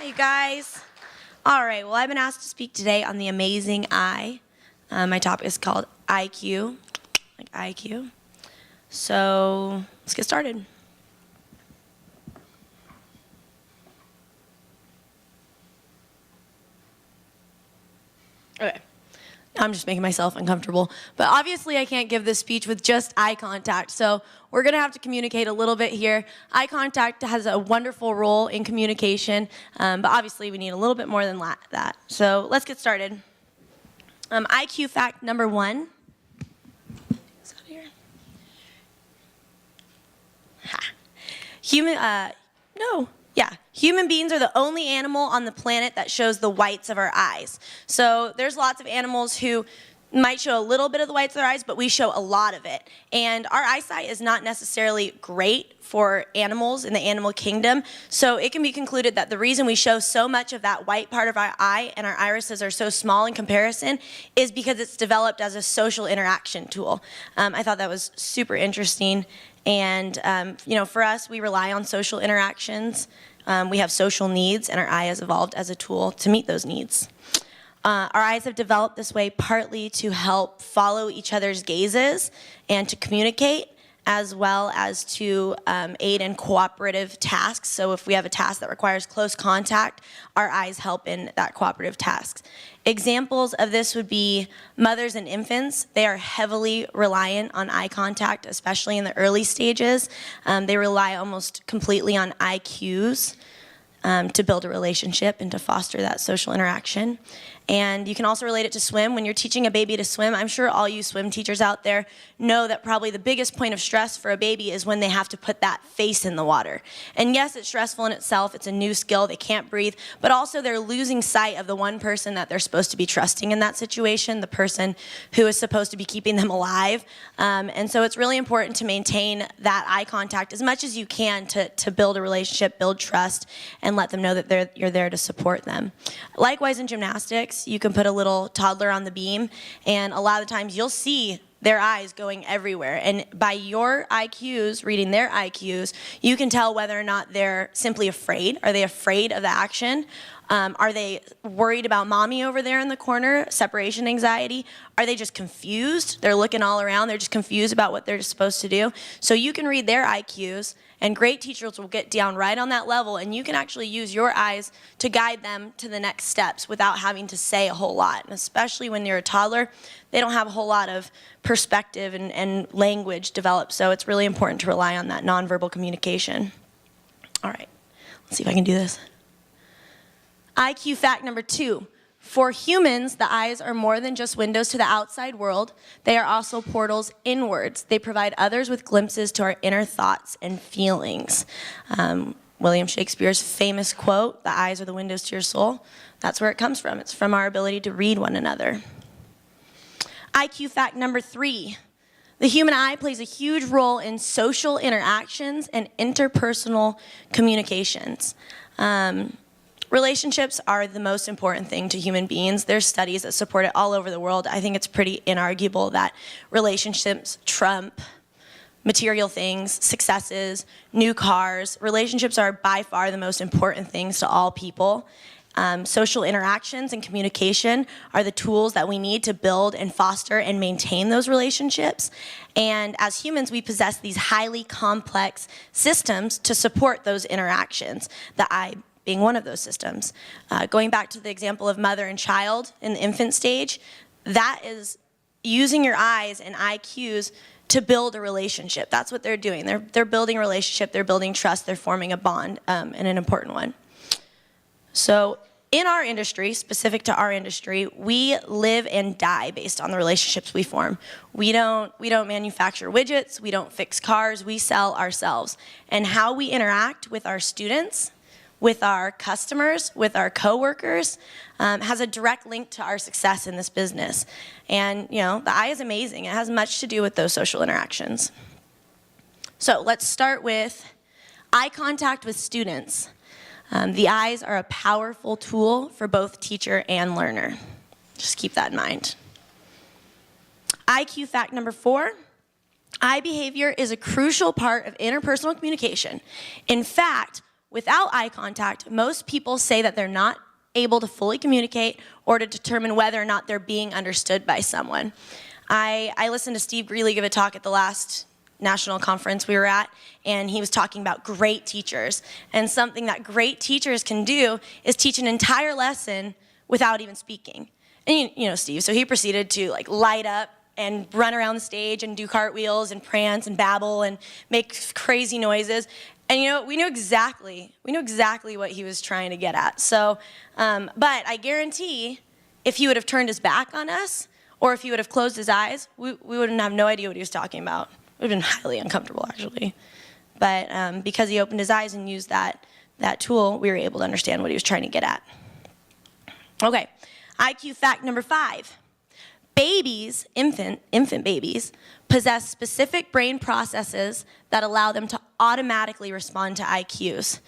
Hi, you guys. All right, well, I've been asked to speak today on the amazing eye. My topic is called Eye Q, like IQ. So let's get started. Okay. I'm just making myself uncomfortable. But obviously I can't give this speech with just eye contact, so we're going to have to communicate a little bit here. Eye contact has a wonderful role in communication, but obviously we need a little bit more than that. So let's get started. IQ fact number 1. Is that here? Ha. Human beings are the only animal on the planet that shows the whites of our eyes. So there's lots of animals who might show a little bit of the whites of their eyes, but we show a lot of it. And our eyesight is not necessarily great for animals in the animal kingdom. So it can be concluded that the reason we show so much of that white part of our eye and our irises are so small in comparison is because it's developed as a social interaction tool. I thought that was super interesting. And, for us, we rely on social interactions. We have social needs, and our eye has evolved as a tool to meet those needs. Our eyes have developed this way partly to help follow each other's gazes and to communicate, as well as to aid in cooperative tasks. So if we have a task that requires close contact, our eyes help in that cooperative task. Examples of this would be mothers and infants. They are heavily reliant on eye contact, especially in the early stages. They rely almost completely on eye cues to build a relationship and to foster that social interaction. And you can also relate it to swim. When you're teaching a baby to swim, I'm sure all you swim teachers out there know that probably the biggest point of stress for a baby is when they have to put that face in the water. And yes, it's stressful in itself. It's a new skill. They can't breathe. But also they're losing sight of the one person that they're supposed to be trusting in that situation, the person who is supposed to be keeping them alive. And so it's really important to maintain that eye contact as much as you can to build a relationship, build trust, and let them know that you're there to support them. Likewise in gymnastics, you can put a little toddler on the beam, and a lot of times you'll see their eyes going everywhere. And by your IQs, reading their IQs, you can tell whether or not they're simply afraid. Are they afraid of the action? Are they worried about mommy over there in the corner, separation anxiety? Are they just confused? They're looking all around. They're just confused about what they're supposed to do. So you can read their IQs, and great teachers will get down right on that level, and you can actually use your eyes to guide them to the next steps without having to say a whole lot. And especially when you're a toddler, they don't have a whole lot of perspective and language developed, so it's really important to rely on that nonverbal communication. All right, let's see if I can do this. IQ fact number 2. For humans, the eyes are more than just windows to the outside world. They are also portals inwards. They provide others with glimpses to our inner thoughts and feelings. William Shakespeare's famous quote, "The eyes are the windows to your soul," that's where it comes from. It's from our ability to read one another. IQ fact number 3. The human eye plays a huge role in social interactions and interpersonal communications. Relationships are the most important thing to human beings. There's studies that support it all over the world. I think it's pretty inarguable that relationships trump material things, successes, new cars. Relationships are by far the most important things to all people. Social interactions and communication are the tools that we need to build and foster and maintain those relationships. And as humans, we possess these highly complex systems to support those interactions. The eye being one of those systems. Going back to the example of mother and child in the infant stage, that is using your eyes and IQs to build a relationship. That's what they're doing. They're building a relationship, they're building trust, they're forming a bond, and an important one. So in our industry, specific to our industry, we live and die based on the relationships we form. We don't manufacture widgets, we don't fix cars, we sell ourselves. And how we interact with our students, with our customers, with our coworkers, has a direct link to our success in this business. And the eye is amazing. It has much to do with those social interactions. So let's start with eye contact with students. The eyes are a powerful tool for both teacher and learner. Just keep that in mind. IQ fact number 4. Eye behavior is a crucial part of interpersonal communication. In fact, without eye contact, most people say that they're not able to fully communicate or to determine whether or not they're being understood by someone. I listened to Steve Greeley give a talk at the last national conference we were at, and he was talking about great teachers. And something that great teachers can do is teach an entire lesson without even speaking. And you know Steve, so he proceeded to like light up and run around the stage and do cartwheels and prance and babble and make crazy noises. And you know, we knew exactly what he was trying to get at. So, but I guarantee if he would have turned his back on us, or if he would have closed his eyes, we wouldn't have no idea what he was talking about. It would have been highly uncomfortable, actually. But because he opened his eyes and used that tool, we were able to understand what he was trying to get at. Okay, IQ fact number 5. Babies, infant babies, possess specific brain processes that allow them to automatically respond to IQs.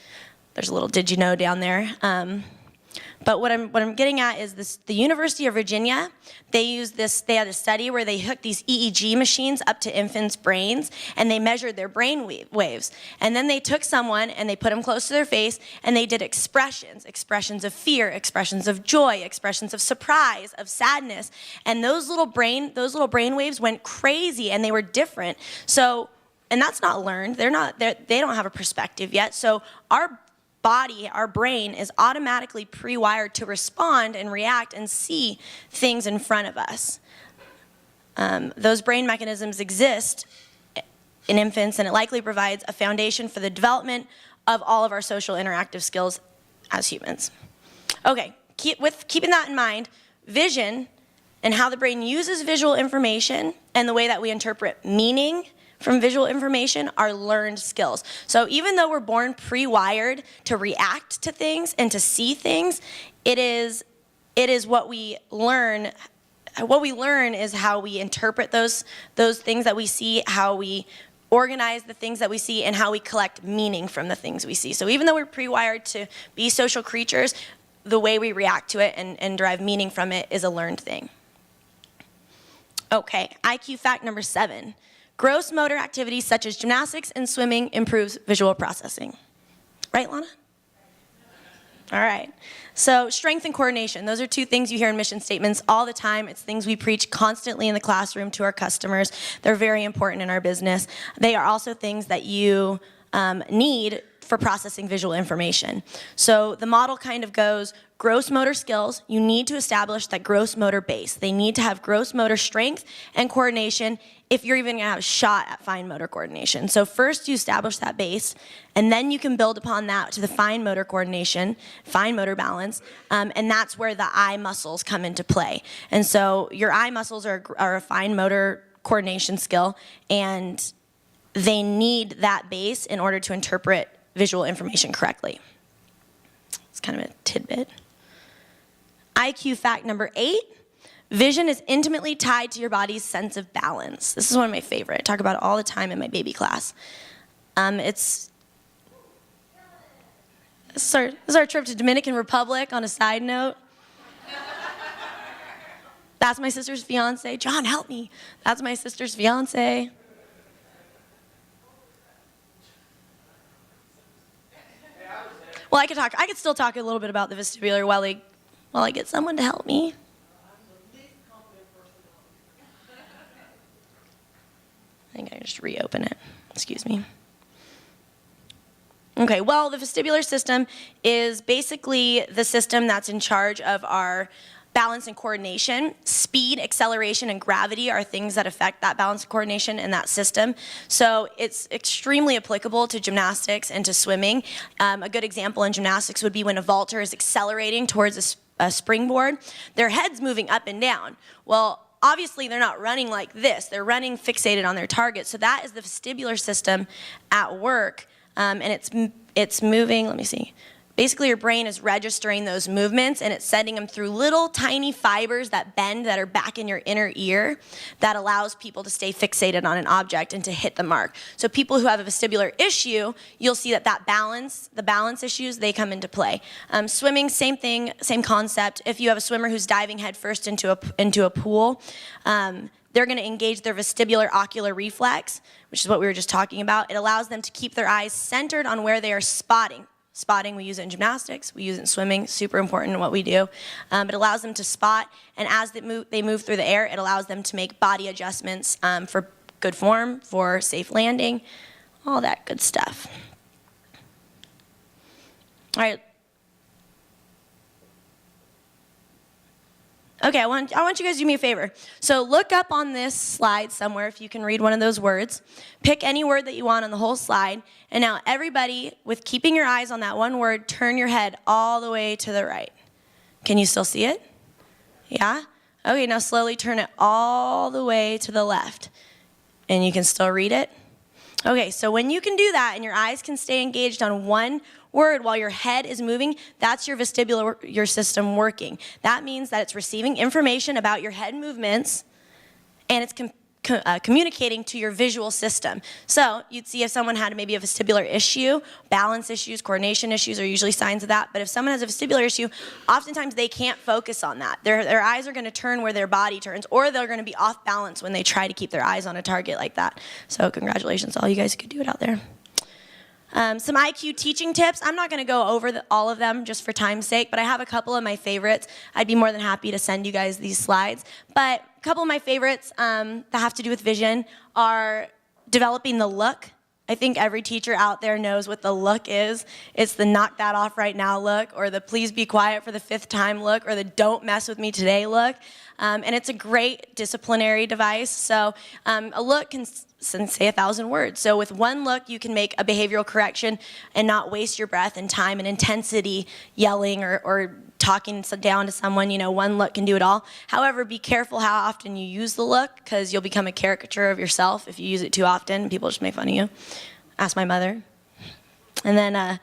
There's a little did you know down there. But what I'm getting at is this: the University of Virginia, they had a study where they hooked these EEG machines up to infants' brains, and they measured their brain waves. And then they took someone and they put them close to their face, and they did expressions of fear, expressions of joy, expressions of surprise, of sadness. And those little brain waves went crazy, and they were different. So, and that's not learned. They don't have a perspective yet. So our body, our brain, is automatically pre-wired to respond and react and see things in front of us. Those brain mechanisms exist in infants, and it likely provides a foundation for the development of all of our social interactive skills as humans. Okay, keeping that in mind, vision and how the brain uses visual information and the way that we interpret meaning from visual information are learned skills. So even though we're born pre-wired to react to things and to see things, it is what we learn. What we learn is how we interpret those things that we see, how we organize the things that we see, and how we collect meaning from the things we see. So even though we're pre-wired to be social creatures, the way we react to it and derive meaning from it is a learned thing. Okay, IQ fact number 7. Gross motor activities such as gymnastics and swimming improves visual processing. Right, Lana? All right. So strength and coordination, those are 2 things you hear in mission statements all the time. It's things we preach constantly in the classroom to our customers. They're very important in our business. They are also things that you need for processing visual information. So the model kind of goes: gross motor skills, you need to establish that gross motor base. They need to have gross motor strength and coordination if you're even gonna have a shot at fine motor coordination. So first you establish that base, and then you can build upon that to the fine motor coordination, fine motor balance, and that's where the eye muscles come into play. And so your eye muscles are a fine motor coordination skill, and they need that base in order to interpret visual information correctly. It's kind of a tidbit. IQ fact number 8. Vision is intimately tied to your body's sense of balance. This is one of my favorite. I talk about it all the time in my baby class. This is our trip to Dominican Republic on a side note. That's my sister's fiance. John, help me. That's my sister's fiance. Well, I could still talk a little bit about the vestibular while I get someone to help me. I think I can just reopen it. Excuse me. Okay, well, the vestibular system is basically the system that's in charge of our balance and coordination. Speed, acceleration, and gravity are things that affect that balance and coordination in that system. So it's extremely applicable to gymnastics and to swimming. A good example in gymnastics would be when a vaulter is accelerating towards a springboard, their head's moving up and down. Well, obviously they're not running like this. They're running fixated on their target. So that is the vestibular system at work, and it's moving. Let me see. Basically, your brain is registering those movements, and it's sending them through little tiny fibers that bend, that are back in your inner ear, that allows people to stay fixated on an object and to hit the mark. So people who have a vestibular issue, you'll see that the balance issues, they come into play. Swimming, same thing, same concept. If you have a swimmer who's diving headfirst into a pool, they're going to engage their vestibular ocular reflex, which is what we were just talking about. It allows them to keep their eyes centered on where they are spotting. Spotting, we use it in gymnastics, we use it in swimming, super important in what we do. It allows them to spot, and as they move through the air, it allows them to make body adjustments for good form, for safe landing, all that good stuff. All right. Okay, I want you guys to do me a favor. So look up on this slide somewhere if you can read one of those words. Pick any word that you want on the whole slide. And now everybody, with keeping your eyes on that one word, turn your head all the way to the right. Can you still see it? Yeah? Okay, now slowly turn it all the way to the left. And you can still read it? Okay, so when you can do that and your eyes can stay engaged on one word while your head is moving, that's your vestibular system working. That means that it's receiving information about your head movements, and it's communicating to your visual system. So you'd see if someone had maybe a vestibular issue, balance issues, coordination issues are usually signs of that. But if someone has a vestibular issue, oftentimes they can't focus on that. Their eyes are going to turn where their body turns, or they're going to be off balance when they try to keep their eyes on a target like that. So congratulations to all you guys who could do it out there. Some IQ teaching tips. I'm not going to go over all of them just for time's sake, but I have a couple of my favorites. I'd be more than happy to send you guys these slides. But a couple of my favorites that have to do with vision are developing the look. I think every teacher out there knows what the look is. It's the knock that off right now look, or the please be quiet for the 5th time look, or the don't mess with me today look. And it's a great disciplinary device. So a look can say 1,000 words. So with one look, you can make a behavioral correction and not waste your breath and time and intensity yelling or talking down to someone. You know, one look can do it all. However, be careful how often you use the look, because you'll become a caricature of yourself if you use it too often. People just make fun of you. Ask my mother. And then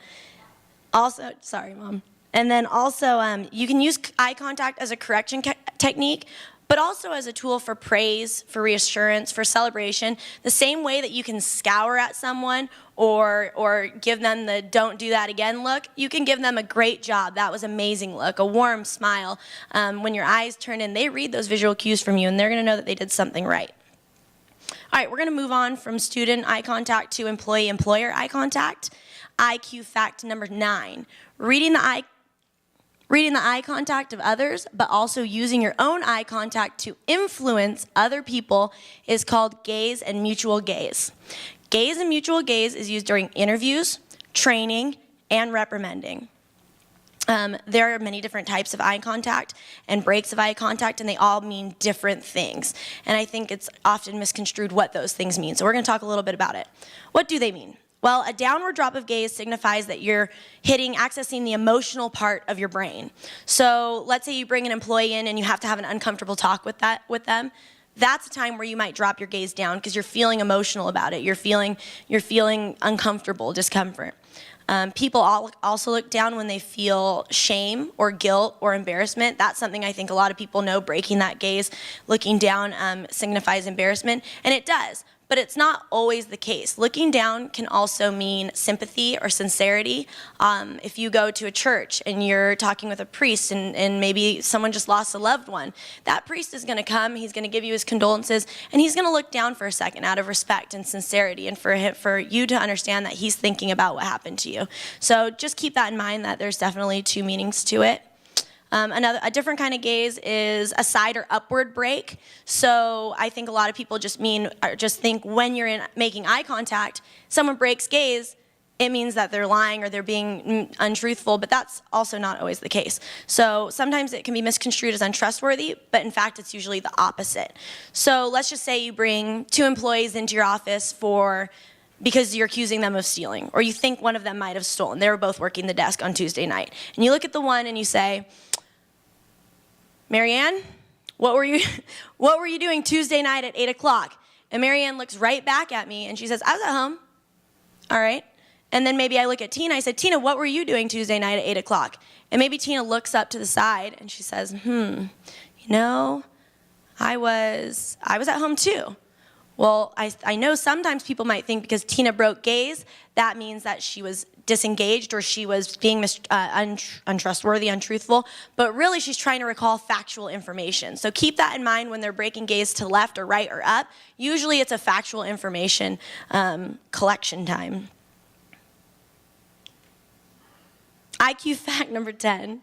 also, sorry, Mom. And then also, you can use eye contact as a correction technique, but also as a tool for praise, for reassurance, for celebration. The same way that you can scour at someone or give them the don't do that again look, you can give them a great job, that was amazing look, a warm smile. When your eyes turn in, they read those visual cues from you, and they're going to know that they did something right. All right, we're going to move on from student eye contact to employee-employer eye contact. IQ fact number 9, reading the eye contact of others, but also using your own eye contact to influence other people is called gaze and mutual gaze. Gaze and mutual gaze is used during interviews, training, and reprimanding. There are many different types of eye contact and breaks of eye contact, and they all mean different things. And I think it's often misconstrued what those things mean. So we're going to talk a little bit about it. What do they mean? Well, a downward drop of gaze signifies that you're accessing the emotional part of your brain. So let's say you bring an employee in and you have to have an uncomfortable talk with them. That's a time where you might drop your gaze down because you're feeling emotional about it. You're feeling uncomfortable, discomfort. People also look down when they feel shame or guilt or embarrassment. That's something I think a lot of people know. Breaking that gaze, looking down signifies embarrassment, and it does. But it's not always the case. Looking down can also mean sympathy or sincerity. If you go to a church and you're talking with a priest and maybe someone just lost a loved one, that priest is going to come, he's going to give you his condolences, and he's going to look down for a second out of respect and sincerity, and for you to understand that he's thinking about what happened to you. So just keep that in mind, that there's definitely two meanings to it. A different kind of gaze is a side or upward break. So I think a lot of people just think when you're making eye contact, someone breaks gaze, it means that they're lying or they're being untruthful, but that's also not always the case. So sometimes it can be misconstrued as untrustworthy, but in fact it's usually the opposite. So let's just say you bring 2 employees into your office because you're accusing them of stealing, or you think one of them might have stolen. They were both working the desk on Tuesday night. And you look at the one and you say, Marianne, what were you doing Tuesday night at 8 o'clock? And Marianne looks right back at me and she says, I was at home. All right. And then maybe I look at Tina. I said, Tina, what were you doing Tuesday night at 8 o'clock? And maybe Tina looks up to the side and she says, I was at home too. Well, I know sometimes people might think because Tina broke gaze, that means that she was disengaged or she was being untrustworthy, untruthful, but really she's trying to recall factual information. So keep that in mind when they're breaking gaze to left or right or up. Usually it's a factual information collection time. IQ fact number 10.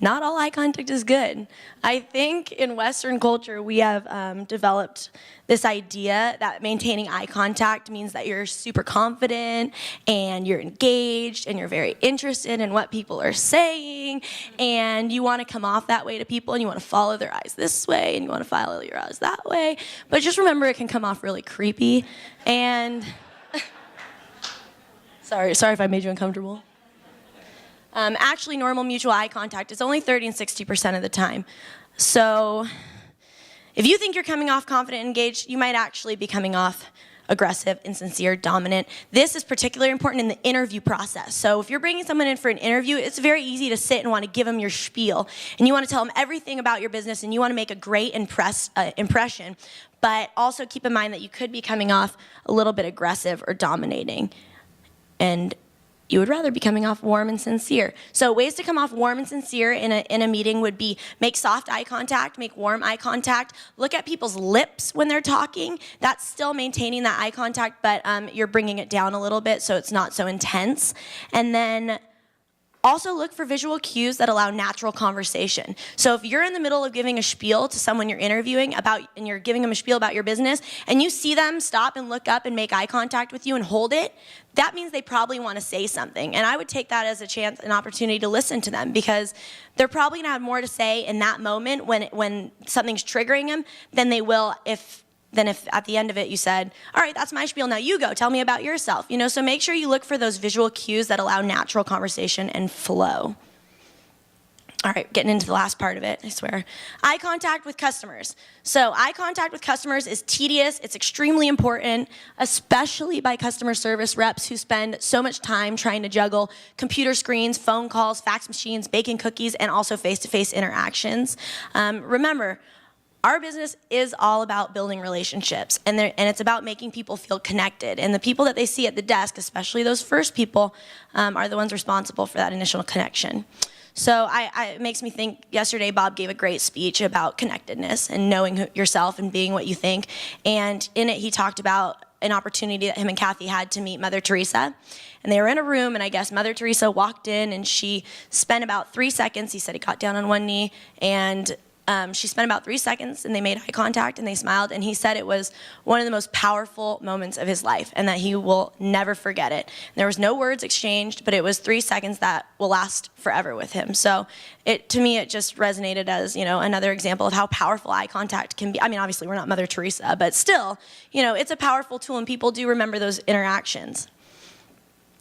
Not all eye contact is good. I think in Western culture, we have developed this idea that maintaining eye contact means that you're super confident and you're engaged and you're very interested in what people are saying, and you want to come off that way to people, and you want to follow their eyes this way and you want to follow your eyes that way. But just remember, it can come off really creepy. And sorry if I made you uncomfortable. Actually, normal mutual eye contact is only 30 and 60% of the time. So if you think you're coming off confident and engaged, you might actually be coming off aggressive, insincere, dominant. This is particularly important in the interview process. So if you're bringing someone in for an interview, it's very easy to sit and want to give them your spiel. And you want to tell them everything about your business, and you want to make a great impression. But also keep in mind that you could be coming off a little bit aggressive or dominating. And you would rather be coming off warm and sincere. So ways to come off warm and sincere in a meeting would be make soft eye contact, make warm eye contact, look at people's lips when they're talking. That's still maintaining that eye contact, but you're bringing it down a little bit so it's not so intense. And then also look for visual cues that allow natural conversation. So if you're in the middle of giving a spiel to someone you're interviewing about, and you're giving them a spiel about your business, and you see them stop and look up and make eye contact with you and hold it, that means they probably want to say something. And I would take that as a chance, an opportunity to listen to them, because they're probably going to have more to say in that moment when something's triggering them than they will if at the end of it you said, all right, that's my spiel, now you go, tell me about yourself. So make sure you look for those visual cues that allow natural conversation and flow. All right, getting into the last part of it, I swear. Eye contact with customers. So eye contact with customers is tedious, it's extremely important, especially by customer service reps who spend so much time trying to juggle computer screens, phone calls, fax machines, baking cookies, and also face-to-face interactions. Remember, our business is all about building relationships, and it's about making people feel connected. And the people that they see at the desk, especially those first people, are the ones responsible for that initial connection. So it makes me think, yesterday Bob gave a great speech about connectedness and knowing yourself and being what you think. And in it, he talked about an opportunity that him and Kathy had to meet Mother Teresa. And they were in a room, and I guess Mother Teresa walked in, and she spent about 3 seconds. He said he got down on one knee, and she spent about 3 seconds, and they made eye contact, and they smiled, and he said it was one of the most powerful moments of his life, and that he will never forget it. And there was no words exchanged, but it was 3 seconds that will last forever with him. So to me, it just resonated as, another example of how powerful eye contact can be. I mean, obviously, we're not Mother Teresa, but still, it's a powerful tool, and people do remember those interactions.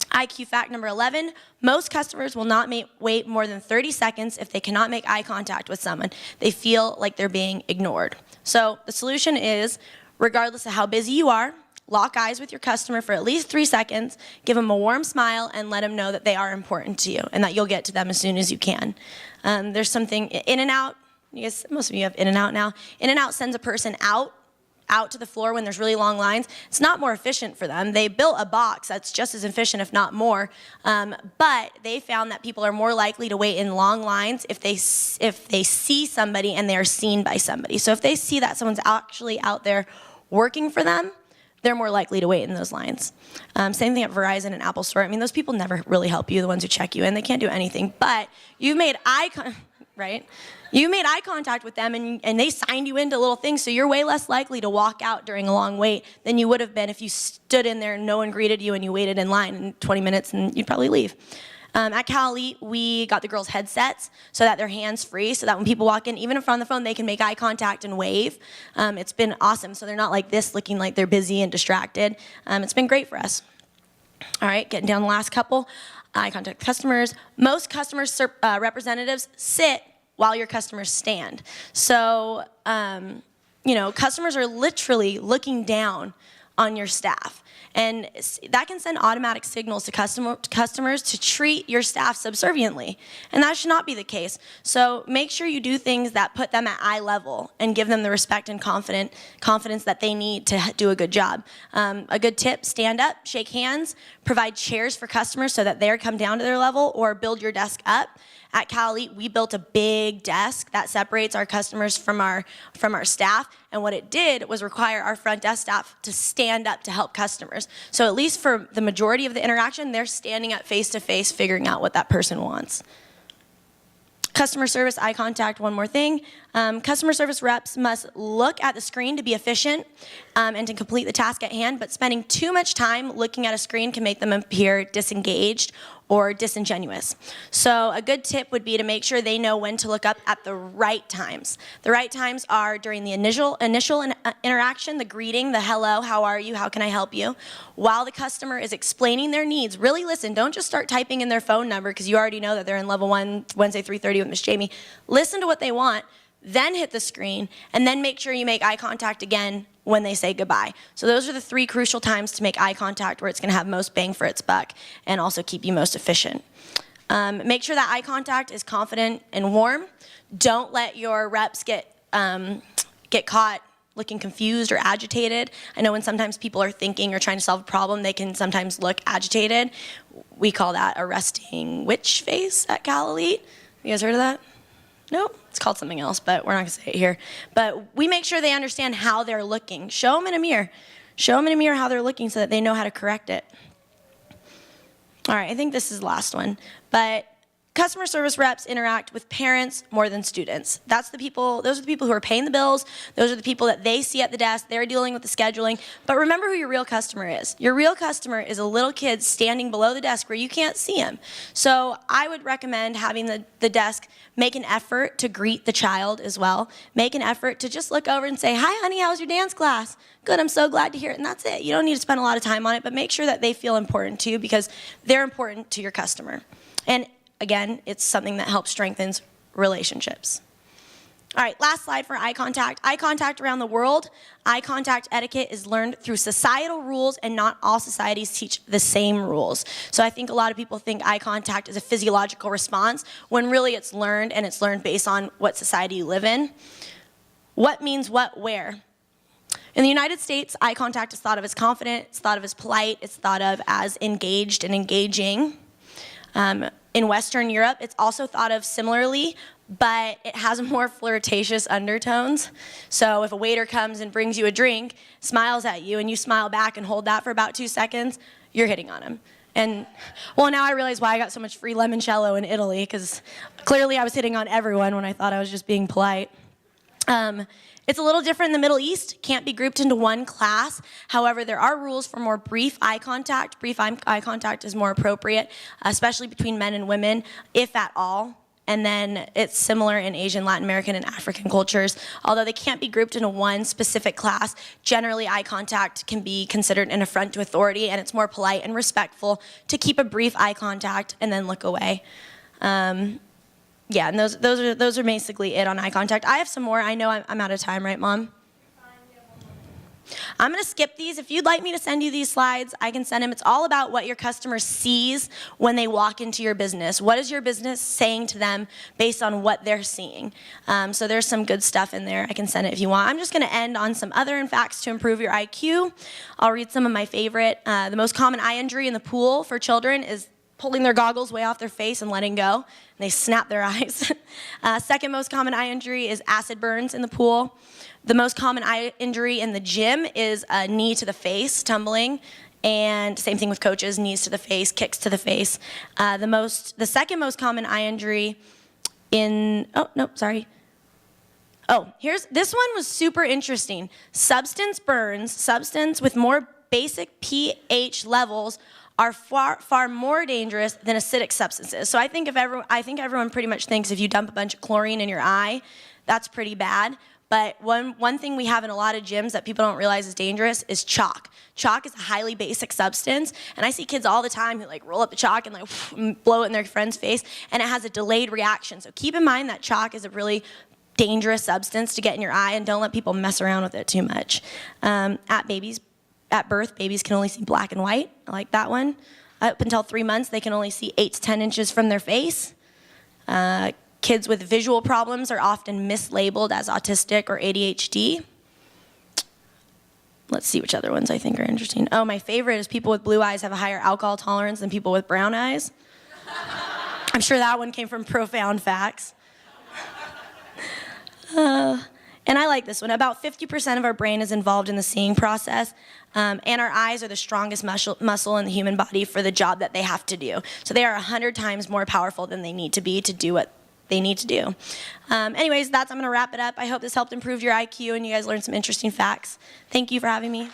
IQ fact number 11, most customers will not wait more than 30 seconds if they cannot make eye contact with someone. They feel like they're being ignored. So the solution is, regardless of how busy you are, lock eyes with your customer for at least 3 seconds, give them a warm smile, and let them know that they are important to you and that you'll get to them as soon as you can. There's something, In-N-Out, most of you have In-N-Out now. In-N-Out sends a person out to the floor when there's really long lines. It's not more efficient for them. They built a box that's just as efficient, if not more. But they found that people are more likely to wait in long lines if they see somebody and they are seen by somebody. So if they see that someone's actually out there working for them, they're more likely to wait in those lines. Same thing at Verizon and Apple Store. I mean, those people never really help you, the ones who check you in. They can't do anything. But you've made right? You made eye contact with them, and they signed you into little things, so you're way less likely to walk out during a long wait than you would have been if you stood in there and no one greeted you and you waited in line in 20 minutes and you'd probably leave. At Cal Elite, we got the girls headsets so that they're hands-free, so that when people walk in, even if on the phone, they can make eye contact and wave. It's been awesome, so they're not like this, looking like they're busy and distracted. It's been great for us. All right, getting down the last couple. Eye contact with customers. Most customer representatives sit while your customers stand. So, customers are literally looking down on your staff. And that can send automatic signals to customers to treat your staff subserviently. And that should not be the case. So make sure you do things that put them at eye level and give them the respect and confidence that they need to do a good job. A good tip, stand up, shake hands, provide chairs for customers so that they come down to their level, or build your desk up. At Cal Elite, we built a big desk that separates our customers from our staff. And what it did was require our front desk staff to stand up to help customers. customers. So at least for the majority of the interaction, they're standing up face to face figuring out what that person wants. Customer service, eye contact, one more thing. Customer service reps must look at the screen to be efficient and to complete the task at hand, but spending too much time looking at a screen can make them appear disengaged or disingenuous. So a good tip would be to make sure they know when to look up at the right times. The right times are during the initial interaction, the greeting, the hello, how are you, how can I help you? While the customer is explaining their needs, really listen. Don't just start typing in their phone number because you already know that they're in level 1, Wednesday 3:30 with Miss Jamie. Listen to what they want, then hit the screen, and then make sure you make eye contact again when they say goodbye. So those are the 3 crucial times to make eye contact where it's going to have most bang for its buck and also keep you most efficient. Make sure that eye contact is confident and warm. Don't let your reps get caught looking confused or agitated. I know when sometimes people are thinking or trying to solve a problem, they can sometimes look agitated. We call that a resting witch face at Cal Elite. You guys heard of that? Nope, it's called something else, but we're not gonna say it here. But we make sure they understand how they're looking. Show them in a mirror. Show them in a mirror how they're looking so that they know how to correct it. All right, I think this is the last one. But customer service reps interact with parents more than students. Those are the people who are paying the bills. Those are the people that they see at the desk. They're dealing with the scheduling. But remember who your real customer is. Your real customer is a little kid standing below the desk where you can't see him. So I would recommend having the desk make an effort to greet the child as well. Make an effort to just look over and say, "Hi, honey, how was your dance class?" "Good, I'm so glad to hear it." And that's it. You don't need to spend a lot of time on it, but make sure that they feel important too because they're important to your customer. And again, it's something that helps strengthen relationships. All right, last slide for eye contact. Eye contact around the world. Eye contact etiquette is learned through societal rules, and not all societies teach the same rules. So I think a lot of people think eye contact is a physiological response, when really it's learned, and it's learned based on what society you live in. What means what where? In the United States, eye contact is thought of as confident, it's thought of as polite, it's thought of as engaged and engaging. In Western Europe, it's also thought of similarly, but it has more flirtatious undertones. So if a waiter comes and brings you a drink, smiles at you, and you smile back and hold that for about 2 seconds, you're hitting on him. And, well, now I realize why I got so much free limoncello in Italy, because clearly I was hitting on everyone when I thought I was just being polite. It's a little different in the Middle East. Can't be grouped into one class. However, there are rules for more brief eye contact. Brief eye contact is more appropriate, especially between men and women, if at all. And then it's similar in Asian, Latin American, and African cultures. Although they can't be grouped into one specific class, generally eye contact can be considered an affront to authority, and it's more polite and respectful to keep a brief eye contact and then look away. Yeah, and those are basically it on eye contact. I have some more. I know I'm out of time, right, Mom? I'm going to skip these. If you'd like me to send you these slides, I can send them. It's all about what your customer sees when they walk into your business. What is your business saying to them based on what they're seeing? So there's some good stuff in there. I can send it if you want. I'm just going to end on some other facts to improve your IQ. I'll read some of my favorite. The most common eye injury in the pool for children is pulling their goggles way off their face and letting go, and they snap their eyes. Second most common eye injury is acid burns in the pool. The most common eye injury in the gym is a knee to the face, tumbling, and same thing with coaches, knees to the face, kicks to the face. The second most common eye injury this one was super interesting. Substance burns, substance with more basic pH levels are far more dangerous than acidic substances. So I think everyone pretty much thinks if you dump a bunch of chlorine in your eye, that's pretty bad. But one thing we have in a lot of gyms that people don't realize is dangerous is chalk. Chalk is a highly basic substance, and I see kids all the time who like roll up the chalk and like blow it in their friend's face, and it has a delayed reaction. So keep in mind that chalk is a really dangerous substance to get in your eye, and don't let people mess around with it too much. At birth, babies can only see black and white. I like that one. Up until 3 months, they can only see 8 to 10 inches from their face. Kids with visual problems are often mislabeled as autistic or ADHD. Let's see which other ones I think are interesting. Oh, my favorite is people with blue eyes have a higher alcohol tolerance than people with brown eyes. I'm sure that one came from Profound Facts. And I like this one. About 50% of our brain is involved in the seeing process, and our eyes are the strongest muscle in the human body for the job that they have to do. So they are 100 times more powerful than they need to be to do what they need to do. Anyways, I'm going to wrap it up. I hope this helped improve your IQ and you guys learned some interesting facts. Thank you for having me.